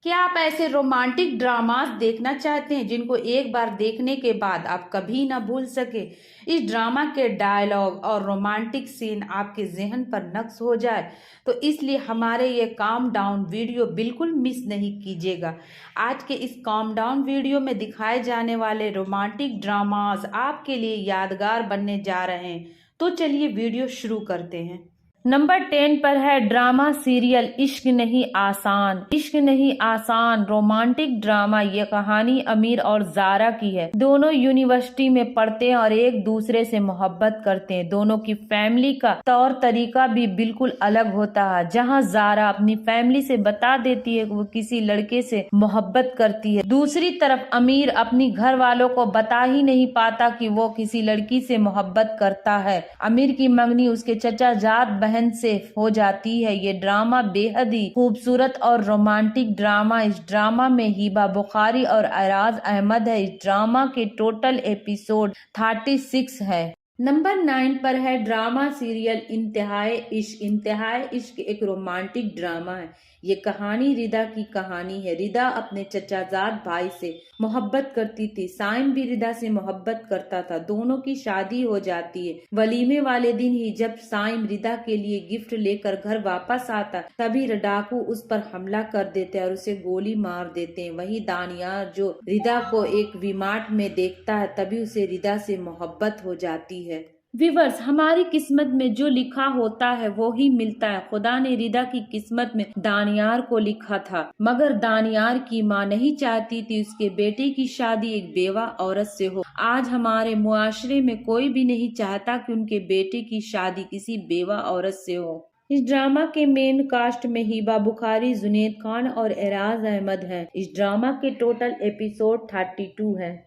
क्या आप ऐसे रोमांटिक ड्रामास देखना चाहते हैं जिनको एक बार देखने के बाद आप कभी ना भूल सके? इस ड्रामा के डायलॉग और रोमांटिक सीन आपके ज़हन पर नक्श हो जाए तो इसलिए हमारे ये काम डाउन वीडियो बिल्कुल मिस नहीं कीजिएगा। आज के इस काम डाउन वीडियो में दिखाए जाने वाले रोमांटिक ड्रामास आपके लिए यादगार बनने जा रहे हैं। तो चलिए वीडियो शुरू करते हैं। नंबर 10 पर है ड्रामा सीरियल इश्क नहीं आसान। इश्क नहीं आसान रोमांटिक ड्रामा। ये कहानी अमीर और जारा की है। दोनों यूनिवर्सिटी में पढ़ते हैं और एक दूसरे से मोहब्बत करते हैं। दोनों की फैमिली का तौर तरीका भी बिल्कुल अलग होता है। जहां जारा अपनी फैमिली से बता देती है कि वो किसी लड़के से मोहब्बत करती है, दूसरी तरफ अमीर अपनी घर वालों को बता ही नहीं पाता कि वो किसी लड़की से मोहब्बत करता है। अमीर की मंगनी उसके चचा जात बहन से हो जाती है। ये ड्रामा बेहद ही खूबसूरत और रोमांटिक ड्रामा। इस ड्रामा में हिबा बुखारी और एराज अहमद है। इस ड्रामा के टोटल एपिसोड 36 है। नंबर 9 पर है ड्रामा सीरियल इंतहाए इश्क। इंतहाए इश्क एक रोमांटिक ड्रामा है। ये कहानी रिदा की कहानी है। रिदा अपने चचाजाद भाई से मोहब्बत करती थी। साइम भी रिदा से मोहब्बत करता था। दोनों की शादी हो जाती है। वलीमे वाले दिन ही जब साइम रिदा के लिए गिफ्ट लेकर घर वापस आता तभी डाकू उस पर हमला कर देते हैं और उसे गोली मार देते हैं। वहीं दानियार जो रिदा को एक विमार्ट में देखता है तभी उसे रिदा से मोहब्बत हो जाती है। व्यूअर्स, हमारी किस्मत में जो लिखा होता है वो ही मिलता है। खुदा ने रिदा की किस्मत में दानियार को लिखा था, मगर दानियार की माँ नहीं चाहती थी उसके बेटे की शादी एक बेवा औरत से हो। आज हमारे मुआशरे में कोई भी नहीं चाहता कि उनके बेटे की शादी किसी बेवा औरत से हो। इस ड्रामा के मेन कास्ट में हिबा बुखारी, जुनैद खान और एराज अहमद हैं। इस ड्रामा के टोटल एपिसोड 32 है।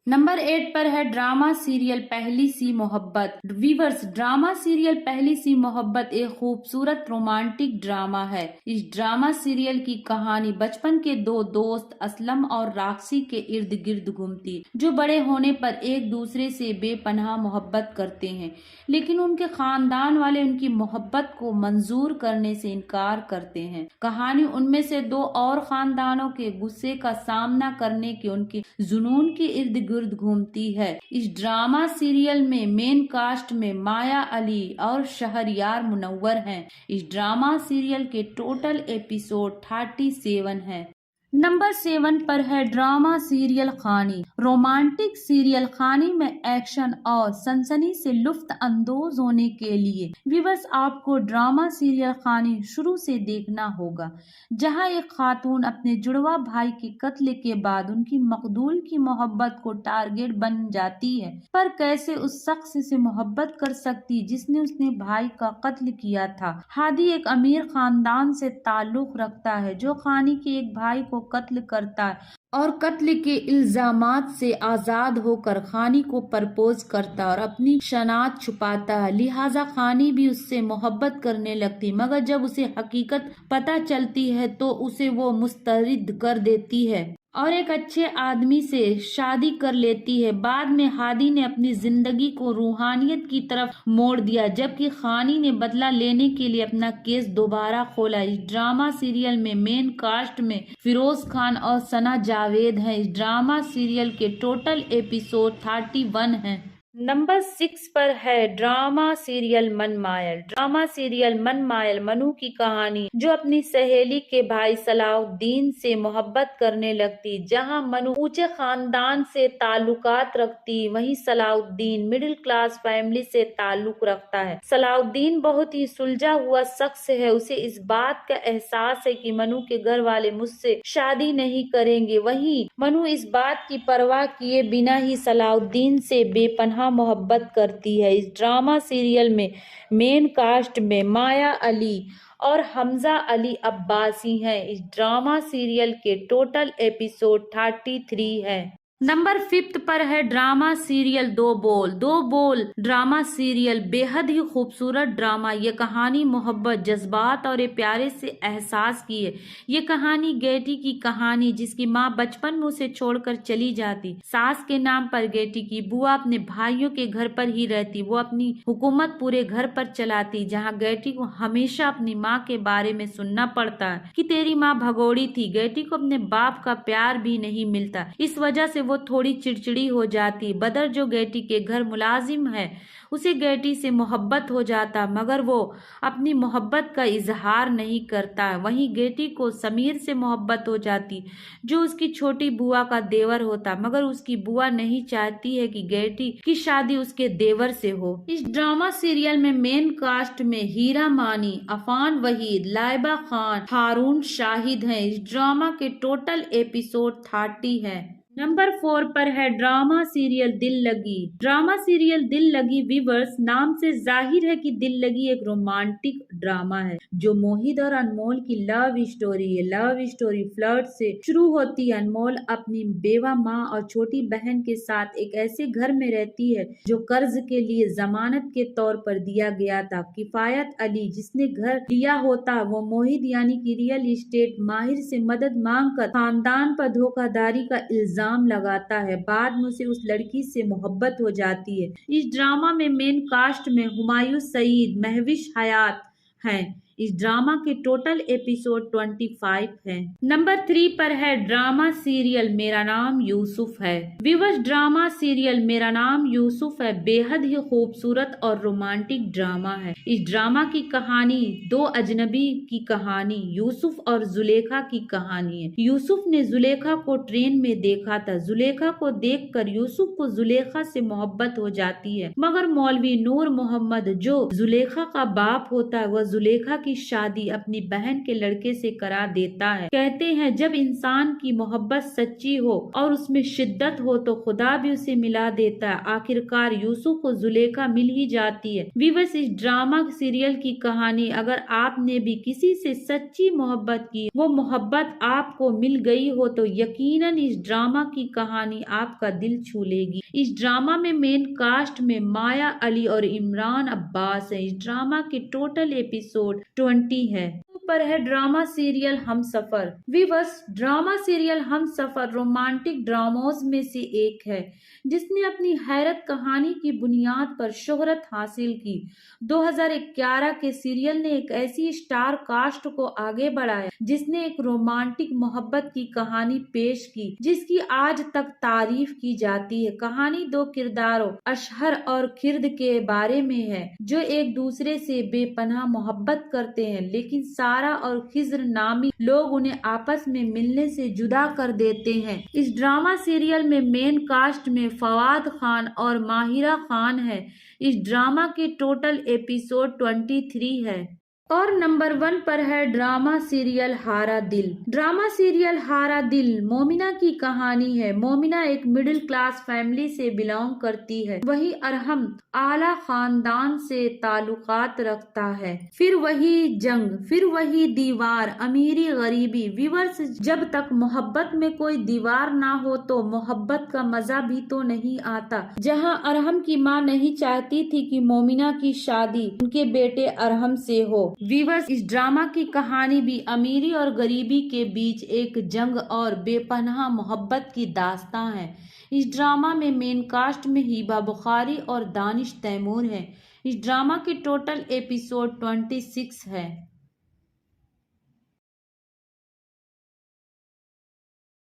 नंबर 8 पर है ड्रामा सीरियल पहली सी मोहब्बत। व्यूअर्स, ड्रामा सीरियल पहली सी मोहब्बत एक खूबसूरत रोमांटिक ड्रामा है। इस ड्रामा सीरियल की कहानी बचपन के दो दोस्त असलम और राक्सी के इर्द गिर्द घूमती, जो बड़े होने पर एक दूसरे से बेपनाह मोहब्बत करते हैं, लेकिन उनके खानदान वाले उनकी मोहब्बत को मंजूर करने से इनकार करते हैं। कहानी उनमें से दो और खानदानों के गुस्से का सामना करने के उनके जुनून के इर्द गिर्द घूमती है। इस ड्रामा सीरियल में मेन कास्ट में माया अली और शहरयार मुनव्वर हैं। इस ड्रामा सीरियल के टोटल एपिसोड 37 है। नंबर 7 पर है ड्रामा सीरियल खानी। रोमांटिक सीरियल खानी में एक्शन और सनसनी से लुफ्त अंदोज होने के लिए व्यूअर्स आपको ड्रामा सीरियल खानी शुरू से देखना होगा, जहां एक खातून अपने जुड़वा भाई के कत्ल के बाद उनकी मकदूल की मोहब्बत को टारगेट बन जाती है। पर कैसे उस शख्स से मोहब्बत कर सकती जिसने उसने भाई का कत्ल किया था। हादी एक अमीर खानदान से ताल्लुक रखता है जो खानी के एक भाई को कत्ल करता है और कत्ल के इल्जामात से आजाद होकर खानी को प्रपोज करता है और अपनी शनाख्त छुपाता है। लिहाजा खानी भी उससे मोहब्बत करने लगती, मगर जब उसे हकीकत पता चलती है तो उसे वो मुस्तरद कर देती है और एक अच्छे आदमी से शादी कर लेती है। बाद में हादी ने अपनी जिंदगी को रूहानियत की तरफ मोड़ दिया, जबकि खानी ने बदला लेने के लिए अपना केस दोबारा खोला। इस ड्रामा सीरियल में मेन कास्ट में फिरोज खान और सना जावेद हैं। इस ड्रामा सीरियल के टोटल एपिसोड 31 हैं। नंबर 6 पर है drama serial Manmayal. Drama serial Manmayal Manu की कहानी, जो अपनी सहेली के भाई सलाउद्दीन से मोहब्बत करने लगती। जहां मनु ऊंचे खानदान से ताल्लुकात रखती, वहीं सलाउद्दीन मिडिल क्लास फैमिली से ताल्लुक रखता है। सलाउद्दीन बहुत ही सुलझा हुआ शख्स है। उसे इस बात का एहसास है कि मनु के घर वाले मुझसे शादी नहीं करेंगे। वहीं मनु इस बात की परवाह किए बिना ही सलाउद्दीन से बेपनाह मोहब्बत करती है। इस ड्रामा सीरियल में मेन कास्ट में माया अली और हमजा अली अब्बासी हैं। इस ड्रामा सीरियल के टोटल एपिसोड 33 है। नंबर 5 पर है ड्रामा सीरियल दो बोल। दो बोल ड्रामा सीरियल बेहद ही खूबसूरत ड्रामा। ये कहानी मोहब्बत, जज्बात और एक प्यारे से एहसास की है। ये कहानी गेटी की कहानी, जिसकी माँ बचपन में उसे छोड़कर चली जाती। सास के नाम पर गेटी की बुआ अपने भाइयों के घर पर ही रहती। वो अपनी हुकूमत पूरे घर पर चलाती, जहाँ गेटी को हमेशा अपनी माँ के बारे में सुनना पड़ता है कि तेरी माँ भगोड़ी थी। गेटी को अपने बाप का प्यार भी नहीं मिलता। इस वजह से वो थोड़ी चिड़चिड़ी हो जाती। बदर जो गेटी के घर मुलाजिम है, उसे गेटी से मोहब्बत हो जाता, मगर वो अपनी मोहब्बत का इजहार नहीं करता। वहीं गेटी को समीर से मोहब्बत हो जाती, जो उसकी छोटी बुआ का देवर होता, मगर उसकी बुआ नहीं चाहती है कि गेटी की शादी उसके देवर से हो। इस ड्रामा सीरियल में मेन कास्ट में हीरा मानी, अफान वहीद, लाइबा खान, हारून शाहिद हैं। इस ड्रामा के टोटल एपिसोड 30 है। नंबर 4 पर है ड्रामा सीरियल दिल लगी। ड्रामा सीरियल दिल लगी व्यूअर्स, नाम से जाहिर है कि दिल लगी एक रोमांटिक ड्रामा है, जो मोहित और अनमोल की लव स्टोरी है। लव स्टोरी फ्लर्ट से शुरू होती है। अनमोल अपनी बेवा माँ और छोटी बहन के साथ एक ऐसे घर में रहती है जो कर्ज के लिए जमानत के तौर पर दिया गया था। किफायत अली, जिसने घर लिया होता, वो मोहित यानी कि रियल एस्टेट माहिर से मदद मांगकर खानदान पर धोखाधड़ी का इल्जाम लगाता है। बाद में उसे उस लड़की से मोहब्बत हो जाती है। इस ड्रामा में मेन कास्ट में हुमायूं सईद, महविश हयात हैं। इस ड्रामा के टोटल एपिसोड 25 है। नंबर 3 पर है ड्रामा सीरियल मेरा नाम यूसुफ है। व्यूअर्स, ड्रामा सीरियल मेरा नाम यूसुफ है बेहद ही खूबसूरत और रोमांटिक ड्रामा है। इस ड्रामा की कहानी दो अजनबी की कहानी, यूसुफ और जुलेखा की कहानी है। यूसुफ ने जुलेखा को ट्रेन में देखा था। जुलेखा को देखकर यूसुफ को जुलेखा से मोहब्बत हो जाती है, मगर मौलवी नूर मोहम्मद, जो जुलेखा का बाप होता है, वह जुलेखा की शादी अपनी बहन के लड़के से करा देता है। कहते हैं जब इंसान की मोहब्बत सच्ची हो और उसमें शिद्दत हो तो खुदा भी उसे मिला देता है। आखिरकार यूसुफ को जुलेखा मिल ही जाती है। व्यूअर्स, इस ड्रामा सीरियल की कहानी, अगर आपने भी किसी से सच्ची मोहब्बत की, वो मोहब्बत आपको मिल गई हो, तो यकीनन इस ड्रामा की कहानी आपका दिल छू लेगी। इस ड्रामा में मेन कास्ट में माया अली और इमरान अब्बास है। इस ड्रामा के टोटल एपिसोड 20 है। पर है ड्रामा सीरियल हम सफर। व्यूअर्स, ड्रामा सीरियल हम सफर रोमांटिक ड्रामोज में से एक है, जिसने अपनी हैरत कहानी की बुनियाद पर शोहरत हासिल की। 2011 के सीरियल ने एक ऐसी स्टार कास्ट को आगे बढ़ाया, जिसने एक रोमांटिक मोहब्बत की कहानी पेश की, जिसकी आज तक तारीफ की जाती है। कहानी दो किरदारों अशहर और खिर्द के बारे में है, जो एक दूसरे से बेपनाह मोहब्बत करते हैं, लेकिन सारा और खिज्र नामी लोग उन्हें आपस में मिलने से जुदा कर देते हैं। इस ड्रामा सीरियल में मेन कास्ट में फवाद खान और माहिरा खान है। इस ड्रामा के टोटल एपिसोड 23 है। और नंबर 1 पर है ड्रामा सीरियल हारा दिल। ड्रामा सीरियल हारा दिल मोमिना की कहानी है। मोमिना एक मिडिल क्लास फैमिली से बिलोंग करती है। वही अरहम आला खानदान से ताल्लुकात रखता है। फिर वही जंग, फिर वही दीवार, अमीरी गरीबी। व्यूअर्स, जब तक मोहब्बत में कोई दीवार ना हो तो मोहब्बत का मजा भी तो नहीं आता। जहां अरहम की माँ नहीं चाहती थी कि मोमिना की शादी उनके बेटे अरहम से हो। व्यूअर्स, इस ड्रामा की कहानी भी अमीरी और गरीबी के बीच एक जंग और बेपनाह मोहब्बत की दास्तां है। इस ड्रामा में मेन कास्ट में हिबा बुखारी और दानिश तैमूर है। इस ड्रामा के टोटल एपिसोड 26 है।